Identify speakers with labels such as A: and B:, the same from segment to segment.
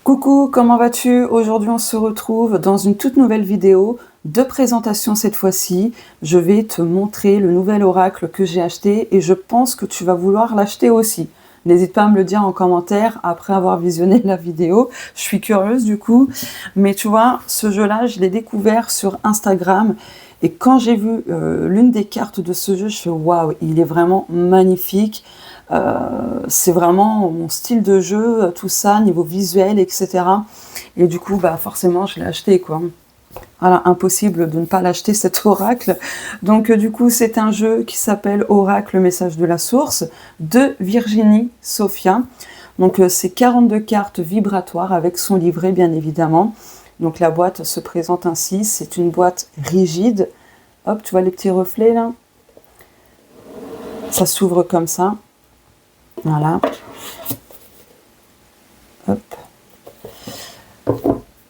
A: Coucou, comment vas-tu? Aujourd'hui, on se retrouve dans une toute nouvelle vidéo de présentation cette fois-ci. Je vais te montrer le nouvel oracle que j'ai acheté et je pense que tu vas vouloir l'acheter aussi. N'hésite pas à me le dire en commentaire après avoir visionné la vidéo. Je suis curieuse du coup. Mais tu vois, ce jeu-là, je l'ai découvert sur Instagram. Et quand j'ai vu l'une des cartes de ce jeu, je fais waouh, il est vraiment magnifique. C'est vraiment mon style de jeu, tout ça, niveau visuel, etc. Et du coup, bah forcément, je l'ai acheté, quoi. Voilà, impossible de ne pas l'acheter, cet oracle. Donc, du coup, c'est un jeu qui s'appelle Oracle, message de la source, de Virginie Sophia. Donc, c'est 42 cartes vibratoires avec son livret, bien évidemment. Donc, la boîte se présente ainsi. C'est une boîte rigide. Hop, tu vois les petits reflets, là? Ça s'ouvre comme ça. Voilà. Hop.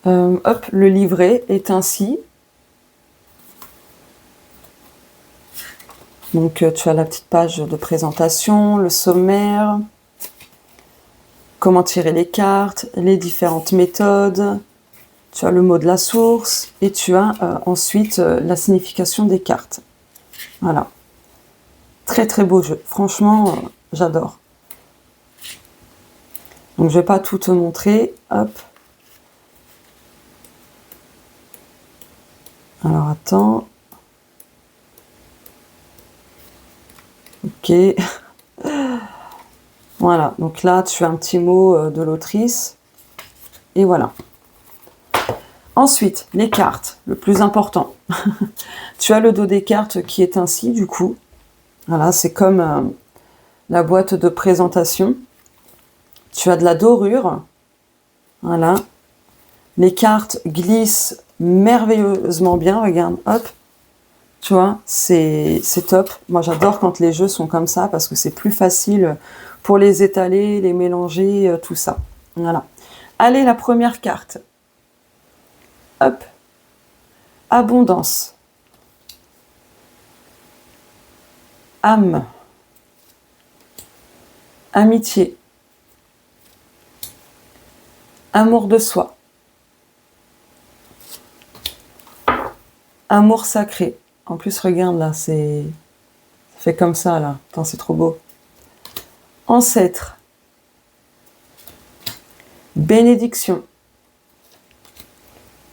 A: Hop, le livret est ainsi. Donc, tu as la petite page de présentation, le sommaire, comment tirer les cartes, les différentes méthodes. Tu as le mot de la source et tu as ensuite la signification des cartes. Voilà. Très très beau jeu. Franchement, j'adore. Donc, je ne vais pas tout te montrer. Hop. Alors, attends. Ok. Voilà. Donc là, tu as un petit mot de l'autrice. Et voilà. Ensuite, les cartes. Le plus important. Tu as le dos des cartes qui est ainsi, du coup. Voilà, c'est comme la boîte de présentation. Tu as de la dorure. Voilà. Les cartes glissent merveilleusement bien. Regarde, hop. Tu vois, c'est top. Moi, j'adore quand les jeux sont comme ça parce que c'est plus facile pour les étaler, les mélanger, tout ça. Voilà. Allez, la première carte. Hop. Abondance. Âme. Amitié. Amour de soi. Amour sacré. En plus, regarde là, c'est fait comme ça là. Attends, c'est trop beau. Ancêtre. Bénédiction.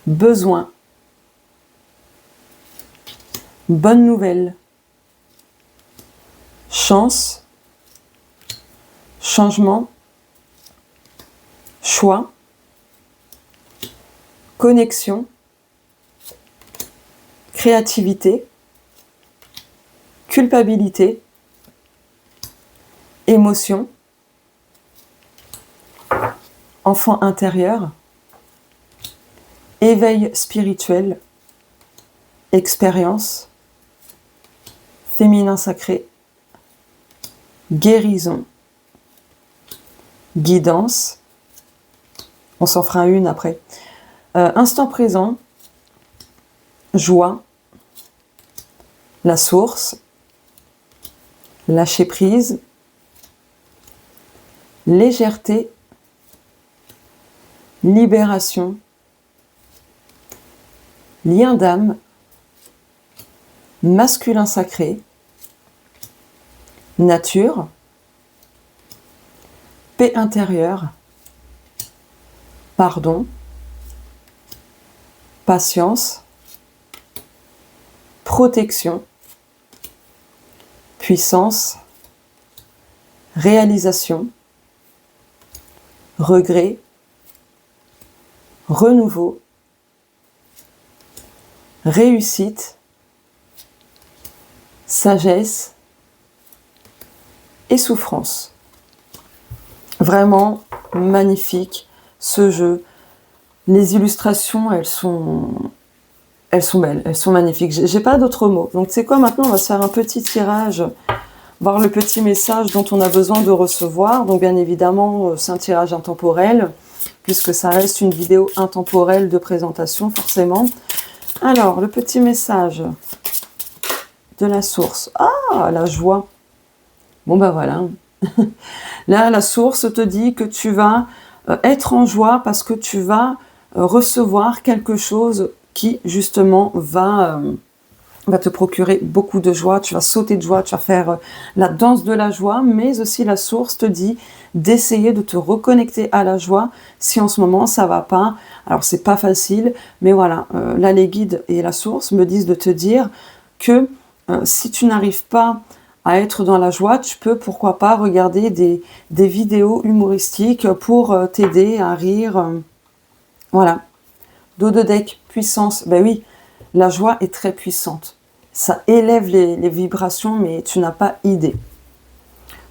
A: Besoin. Bonne nouvelle. Chance. Changement. Choix. Connexion. Créativité. Culpabilité. Émotion. Enfant intérieur. Éveil spirituel. Expérience. Féminin sacré. Guérison. Guidance. On s'en fera une après. Instant présent. Joie. La source. Lâcher prise. Légèreté. Libération. Lien d'âme. Masculin sacré. Nature. Paix intérieure. Pardon. Patience. Protection. Puissance. Réalisation. Regret. Renouveau. Réussite. Sagesse et souffrance. Vraiment magnifique ce jeu. Les illustrations, elles sont belles, elles sont magnifiques. J'ai pas d'autres mots. Donc c'est quoi maintenant? On va se faire un petit tirage, voir le petit message dont on a besoin de recevoir. Donc bien évidemment, c'est un tirage intemporel, puisque ça reste une vidéo intemporelle de présentation, forcément. Alors, le petit message de la source. Ah, la joie. Bon, ben voilà. Là, la source te dit que tu vas être en joie parce que tu vas recevoir quelque chose qui justement va te procurer beaucoup de joie, tu vas sauter de joie, tu vas faire la danse de la joie, mais aussi la source te dit d'essayer de te reconnecter à la joie si en ce moment ça va pas. Alors c'est pas facile, mais voilà, là les guides et la source me disent de te dire que si tu n'arrives pas à être dans la joie, tu peux pourquoi pas regarder des vidéos humoristiques pour t'aider à rire. Voilà. Dos de deck, puissance, ben oui, la joie est très puissante. Ça élève les vibrations, mais tu n'as pas idée.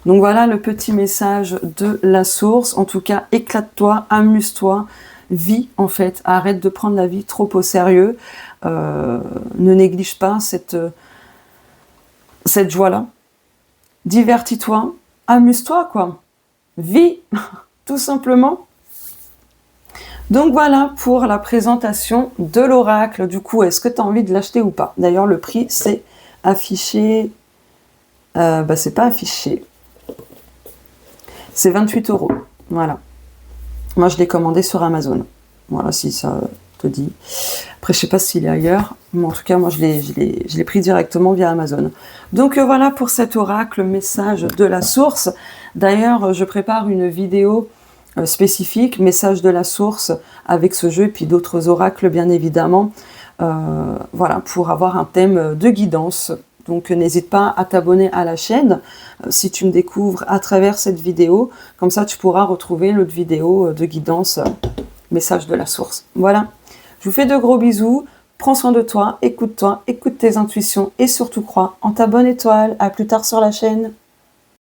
A: Donc voilà le petit message de la source. En tout cas, éclate-toi, amuse-toi, vis en fait. Arrête de prendre la vie trop au sérieux. Ne néglige pas cette joie-là. Divertis-toi, amuse-toi quoi. Vis, tout simplement. Donc voilà pour la présentation de l'oracle. Du coup, est-ce que tu as envie de l'acheter ou pas? D'ailleurs, le prix, c'est affiché... c'est pas affiché. C'est 28 €. Voilà. Moi, je l'ai commandé sur Amazon. Voilà, si ça te dit. Après, je sais pas s'il est ailleurs. Mais en tout cas, moi, je l'ai pris directement via Amazon. Donc voilà pour cet oracle, message de la source. D'ailleurs, je prépare une vidéo spécifique, message de la source avec ce jeu et puis d'autres oracles bien évidemment, voilà, pour avoir un thème de guidance. Donc n'hésite pas à t'abonner à la chaîne si tu me découvres à travers cette vidéo, comme ça tu pourras retrouver l'autre vidéo de guidance, message de la source. Voilà, je vous fais de gros bisous, prends soin de toi, écoute tes intuitions et surtout crois en ta bonne étoile. À plus tard sur la chaîne.